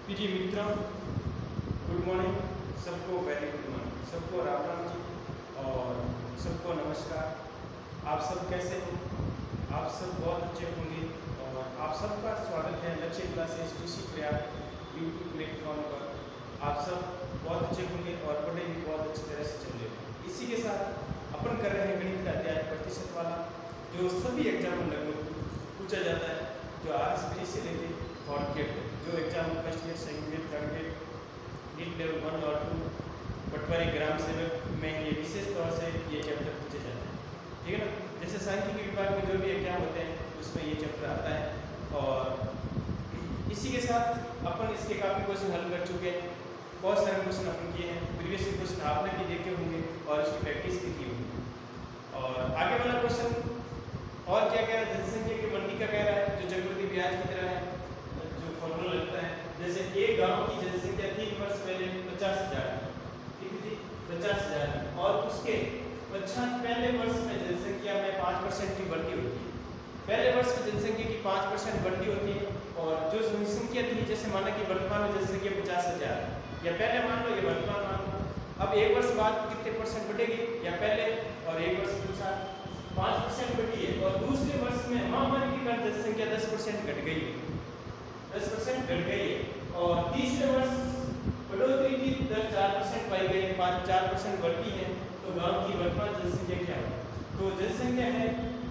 प्रिय मित्रों, good morning. सबको वेरी गुड मॉर्निंग, सबको राम राम जी और सबको नमस्कार। आप सब कैसे हो? आप सब बहुत अच्छे होंगे और आप सबका स्वागत है लक्ष्य classes TC Prayag YouTube platform पर। आप सब बहुत अच्छे होंगे और पढ़ाई भी बहुत अच्छी तरह से चल रही है। इसी के साथ अपन कर रहे हैं गणित का अध्याय प्रतिशत वाला, जो सभी एग्जाम में लगभग पूछा जाता है, जो RSPT से लेके और गेट जो exam first year second year third year NEET level 1 और 2 पटवारी ग्राम सेवक में ये विशेष तौर से ये चैप्टर पूछे जाते हैं। ठीक है ना? जैसे सांख्यिकी विभाग में जो भी एग्जाम होते हैं उसमें ये चैप्टर आता है और इसी के साथ अपन इसके काफ़ी क्वेश्चन हल कर चुके हैं। बहुत सारे क्वेश्चन अपन किए हैं, प्रीवियस क्वेश्चन आपने भी देखे होंगे और इसकी प्रैक्टिस भी की होगी। और आगे वाला क्वेश्चन और क्या कह रहा है, जनसंख्या की वृद्धि का कह रहा है, जो चक्रवृद्धि ब्याज की तरह है, जो फॉर्मूला लगता है। जैसे एक गांव की जनसंख्या 3 वर्ष पहले 50,000 थी, 50,000 और उसके पहले वर्ष में जनसंख्या में 5% की वृद्धि होती है। पहले वर्ष में जनसंख्या की 5% वृद्धि होती है और जो जनसंख्या थी, जैसे माना कि वर्तमान में जनसंख्या 50,000 या पहले मान लो, ये वर्तमान मान लो। अब एक वर्ष बाद कितने परसेंट बढ़ेगी, या पहले और एक वर्ष के साथ 5% बढ़ी है और दूसरे वर्ष में महामारी के कारण जनसंख्या 10% घट गई है, 10% घट गई है और तीसरे वर्ष बढ़ोतरी की दर 4% पाई गई है, 4% बढ़ती है। तो गांव की वर्तमान जनसंख्या क्या है? तो जनसंख्या है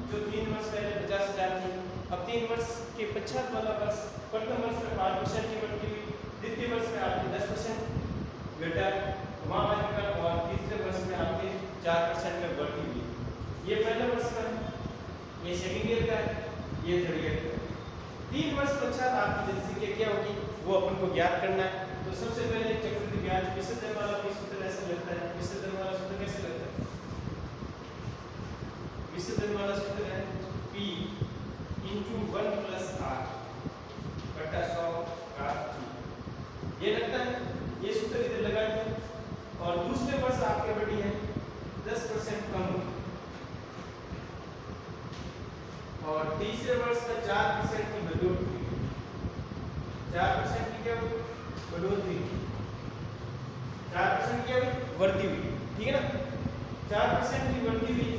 जो 3 वर्ष पहले 50,000 थी, अब 3 वर्ष के पश्चात वाला वर्ष, प्रथम वर्ष में 5% की बढ़ती हुई, द्वितीय वर्ष में आपके 10% घटा महामारी का और तीसरे वर्ष में आपके 4% में बढ़ती हुई। ये पहले वर्ष का है, ये सेकंड ईयर का है, ये थर्ड ईयर का है। 3 वर्ष पश्चात आपकी जनसंख्या क्या होगी वो अपन को ज्ञात करना है। तो सबसे पहले चक्रवृद्धि ब्याज विसर्जन वाला सूत्र ऐसा लगता है। विसर्जन वाला सूत्र कैसे लगता है? विसर्जन वाला सूत्र है P × 1 + R बटा 100 का T। ये लगता है, ये सूत्र इधर लगा दिया और दूसरे वर्ष आपके बढ़ी है 10% कम होगी और तीसरे वर्ष का 4% की बढ़ोतरी, 4% की क्या बढ़ोतरी, 4% की वृद्धि हुई। ठीक है ना? 4% की वृद्धि हुई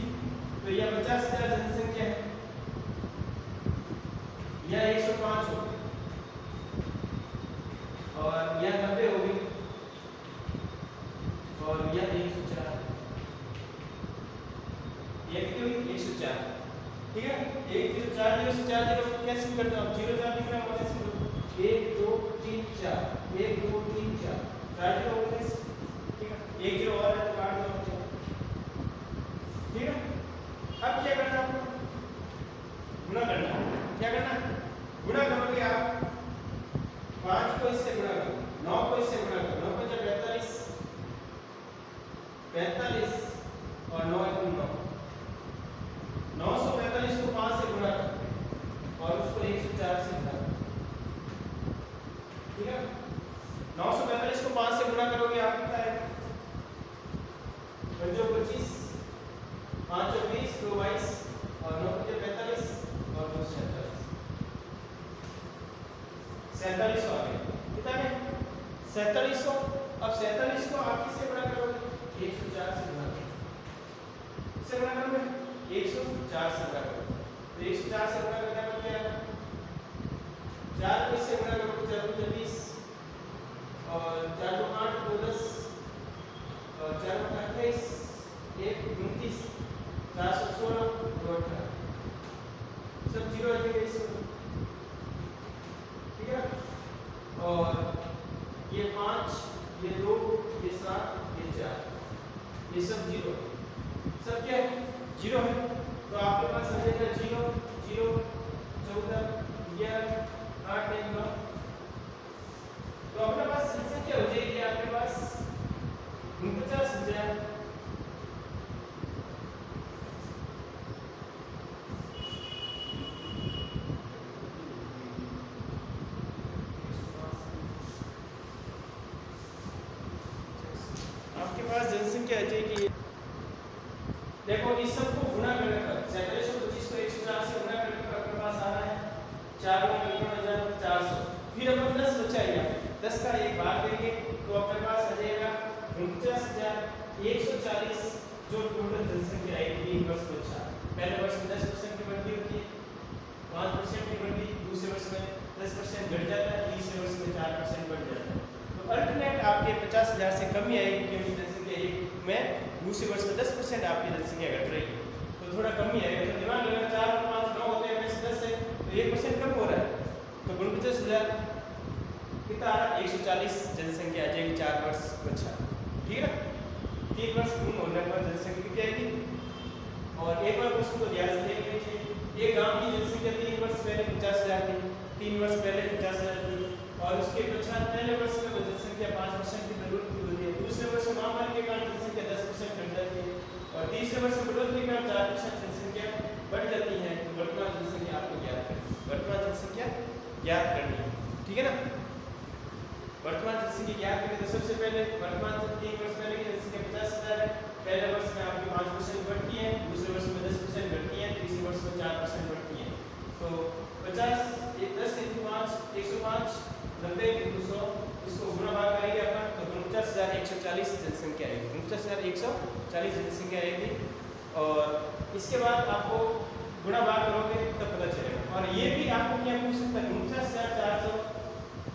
तो यह 50,000 जनसंख्या है, यह 105 हो गई और यह 90 हो गई और यह 104, यह कितनी हुई? 104। ठीक है? 104 कैसे करते हो? 0 4 दिख रहा है, 1 2 3 4 1 2 3 4 4 0 हो गए। ठीक है? 1 0 और है तो काट दो। ठीक है? अब क्या करना है? गुणा करना है। क्या करना है? गुणा करोगे आप 5 को इससे गुणा करो, 9 को इससे गुणा करो, 9 को 45 और 9 × 9 945 को 5 से गुणा करो और उसको 104 से गुणा करो। ठीक है? 945 को 5 से गुणा करोगे आप कितना आएगा? 5 25 5 20 2 22 और 9 45 और 2 47 47 आ गया। कितना है? 4700। अब 47 को आप किससे गुणा करोगे? 104 से गुणा करोगे। किससे गुणा करोगे? 104 से गुणा करोगे। तो 104 से गुणा करने पर क्या आएगा? 4 को इससे गुणा करोगे, 4 को 20 और 4 को 8 2 10 और 4 को 28 1 29 416 2 18 सब 0 आ जाएगा इसमें। ठीक है? और ये 5 ये 2 ये 7 ये 4 ये सब 0, सब क्या है? 0 है। तो आपके पास आ जाएगा 0 0 14 11 8 1 9। तो अपने पास संख्या हो जाएगी आपके पास 49,000। आपके पास जनसंख्या आ जाएगी। देखो इस सब को गुणा करने पर 4725 को 104 से गुणा करने पर आपके पास आ रहा है 4 × 400। फिर अपन 10 बचा है यहाँ पे, 10 का 1 भाग देंगे तो अपने पास आ जाएगा 49,140 जो टोटल जनसंख्या आएगी 3 वर्ष पश्चात। पहले वर्ष में 10% की वृद्धि होती है, 5% की वृद्धि, दूसरे वर्ष में 10% घट जाता है, तीसरे वर्ष में 4% बढ़ जाता है। तो अल्टरनेट आपके 50,000 से कम ही आएगी क्योंकि जनसंख्या एक में दूसरे वर्ष में 10% आपकी जनसंख्या घट रही है, तो थोड़ा कम ही आएगा। तो दिमाग लगाना 4 और 5 9 होते हैं, वैसे 10 है तो 1% कम हो रहा है। तो 49,000 कितना आ रहा है 140 जनसंख्या आ जाएगी 4 वर्ष पश्चात, ठीक है ना। 3 वर्ष पूर्ण होने पर जनसंख्या कितनी आएगी। और एक बार क्वेश्चन को ध्यान से देख लीजिए, एक गांव की जनसंख्या 3 वर्ष पहले 50,000 थी, 3 वर्ष पहले 50,000 थी, और उसके पश्चात पहले वर्ष में जनसंख्या 5% की बढ़ोतरी होती है, दूसरे वर्ष में महामारी के कारण जनसंख्या 10% घट जाती है, और तीसरे वर्ष में बढ़ोतरी के कारण 4% जनसंख्या बढ़ जाती है। तो वर्तमान जनसंख्या आपको ज्ञात करनी, वर्तमान जनसंख्या ज्ञात करनी है, ठीक है ना। वर्तमान जनसंख्या ज्ञात करें तो सबसे पहले वर्तमान 3 वर्ष पहले की जनसंख्या 50,000 है, पहले वर्ष में आपकी 5% बढ़ती है, दूसरे वर्ष में 10% घटती है, तीसरे वर्ष में 4% बढ़ती है। तो 50 10 × 5 105 90 × 100 इसको गुणा भाग करेंगे अपन तो 49,140 जनसंख्या आएगी, 49,140 जनसंख्या आएगी। और इसके बाद आपको गुणा भाग करोगे तब पता चलेगा। और ये भी आपको क्या पूछ सकता है 49,400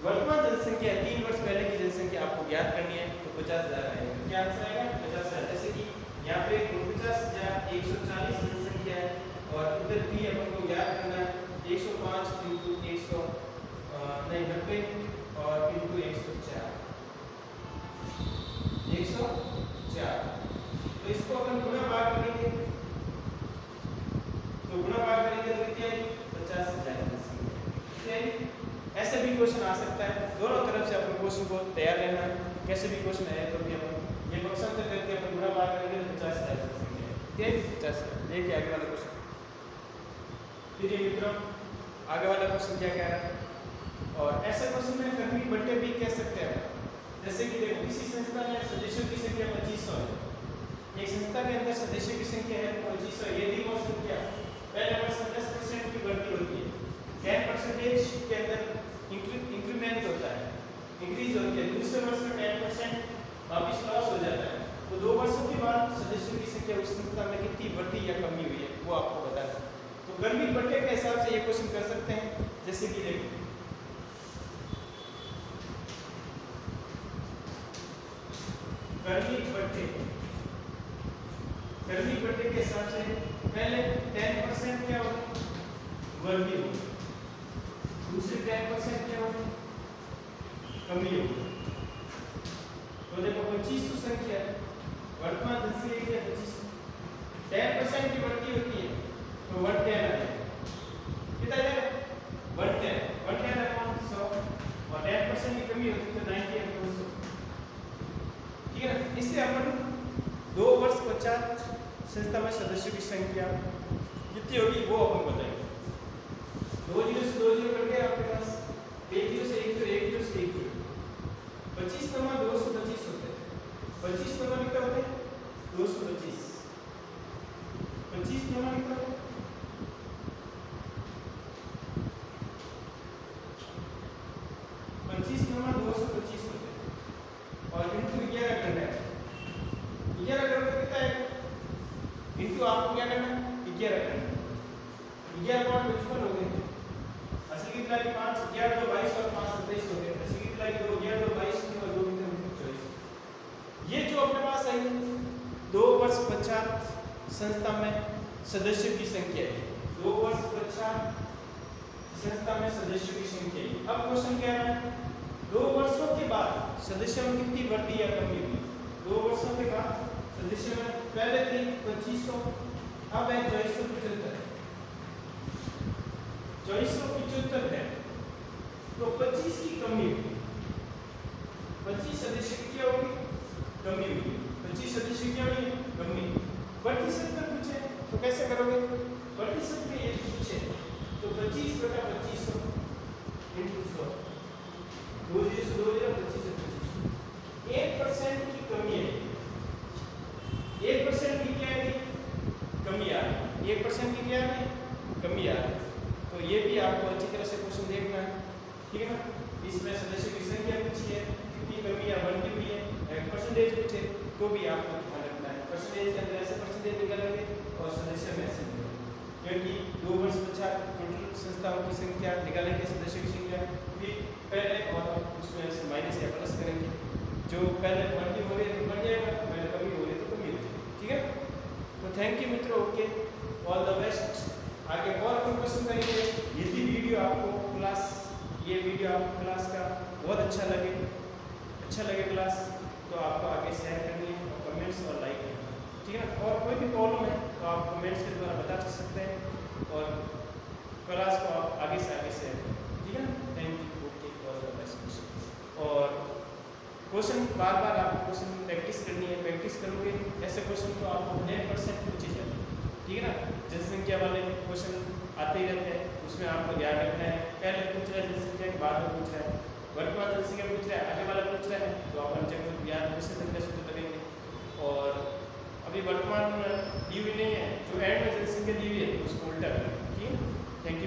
वर्तमान जनसंख्या 3 वर्ष पहले की जनसंख्या आपको ज्ञात करनी है तो 50,000 आएगा। क्या आंसर आएगा 50,000। जैसे कि यहाँ पे 49,140 जनसंख्या है और इधर भी अपन को ज्ञात करना है 105 × 100 नहीं 90 और × 104 104। तो इसको अपन गुणा भाग करेंगे तो गुणा भाग करेंगे तो कितनी आएगी 50,000 जनसंख्या। ऐसे भी क्वेश्चन आ सकता है, दोनों तरफ से अपन क्वेश्चन को तैयार लेना है। कैसे भी क्वेश्चन आए तो भी अपन ये क्वेश्चन तो करके अपन गुणा भाग करेंगे तो 50,000 जनसंख्या है, ठीक है 50,000। देखिए आगे वाला क्वेश्चन, फिर मित्रों आगे वाला क्वेश्चन क्या कह रहा है। और ऐसे क्वेश्चन में कर्मी बट्टे भी कह सकते हैं। जैसे कि देखो किसी संस्था में सदस्यों की संख्या 2500 है, एक संस्था के अंदर सदस्यों की संख्या है 2500, यदि वो संख्या पहले वर्ष में 10% की बढ़ती होती है, 10% के अंदर इंक्रीमेंट होता है, इंक्रीज होती है, दूसरे वर्ष में 10% वापिस लॉस हो जाता है, तो 2 वर्षों के बाद सदस्यों की संख्या उस संस्था में कितनी बढ़ती या कमी हुई है वो आपको बताना है। तो कर्मी बट्टे के हिसाब से ये क्वेश्चन कर सकते हैं। जैसे कि देखो कर्मी बट्टे के हिसाब से पहले 10% क्या होगा वृद्धि होगी, दूसरे 10% क्या होगी कमी होगी। तो देखो 2500 संख्या वर्तमान जनसंख्या 2500, 10% की वृद्धि होती है तो 110 है, कितना है 110 अपॉन 100, और 10% की कमी होती है तो 90 अपॉन 100, ठीक है ना। इससे अपन 2 वर्ष पश्चात संस्था में सदस्यों की संख्या कितनी होगी वो अपन बताएंगे। 2 0 से 2 0 कट गया आपके पास, 1 0 से 1 0, 1 0 से 1 0, 25 नमा 225 होते हैं, 25 नमा कितना होते हैं 225, 25 नमा कितना होते हैं 25 नमा 225 होते हैं, और इंटू 11 करना है, 11 करोगे कितना आएगा इंटू आपको क्या करना है 11 करना है, 11 पॉइंट 55 हो गए, 80 की तलाई 5 11 2 22 और 5 27 हो गए, 80 की तलाई 2 11 2 22 और 2 24। ये जो अपने पास है 2 वर्ष पश्चात संस्था में सदस्यों की संख्या है, 2 वर्ष पश्चात संस्था में सदस्यों की संख्या है। अब क्वेश्चन क्या है 2 वर्षों के बाद सदस्यों में कितनी वृद्धि या कमी हुई। 2 वर्षों के बाद सदस्यों में पहले थी 2500, अब है 2475 है, तो 25 की कमी हुई, 25 सदस्य की क्या होगी कमी हुई, 25 सदस्य क्या हुई कमी। प्रतिशत में पूछे तो कैसे करोगे, प्रतिशत में यदि पूछे तो 25/2500 इंटू 100, 2 0 से 2 0, 25 से 25, 1% की कमी है, 1% की क्या है कमी आ रही है, 1% की क्या है कमी आ रही है। तो ये भी आपको अच्छी तरह से क्वेश्चन देखना है, ठीक है ना। इसमें सदस्य की संख्या पूछी तो भी आपको ध्यान रखना है। परसेंटेज के अंदर ऐसे परसेंटेज निकालेंगे और सदस्य में ऐसे निकालेंगे, क्योंकि 2 वर्ष पश्चात टोटल संस्थाओं की संख्या निकालेंगे, सदस्यों की संख्या, फिर पहले और उसमें से माइनस या प्लस करेंगे। जो पहले बढ़ती हो रही है तो बढ़ जाएगा, पहले कमी हो रही है तो कमी हो जाएगी। ठीक है, तो थैंक यू मित्रों, ओके, ऑल द बेस्ट। आगे और अपन क्वेश्चन करेंगे। यदि वीडियो आपको ये वीडियो आपको क्लास का बहुत अच्छा लगे क्लास, तो आपको आगे शेयर करनी है और कमेंट्स और लाइक करना है। ठीक है ना, और कोई भी प्रॉब्लम है तो आप कमेंट्स के द्वारा बता सकते हैं और क्लास को आप आगे से आगे शेयर करें। ठीक है ना, thank you, okay, all the best. और क्वेश्चन बार आप क्वेश्चन प्रैक्टिस करनी है, प्रैक्टिस करोगे ऐसे क्वेश्चन तो आपको 100% पूछे जाते हैं। ठीक है ना, जनसंख्या वाले क्वेश्चन आते ही रहते हैं, उसमें आपको ध्यान रखना है। पहले पूछ रहा है जनसंख्या के बाद में पूछ रहा है, वर्तमान जनसंख्या पूछ रहा है, आगे वाला पूछ रहा है, तो अपन जब याद कैसे सूत्र लगेंगे। और अभी वर्तमान दी हुई नहीं है, जो एंड में जनसंख्या दी हुई है उसको उल्टा करें। ठीक है, थैंक यू।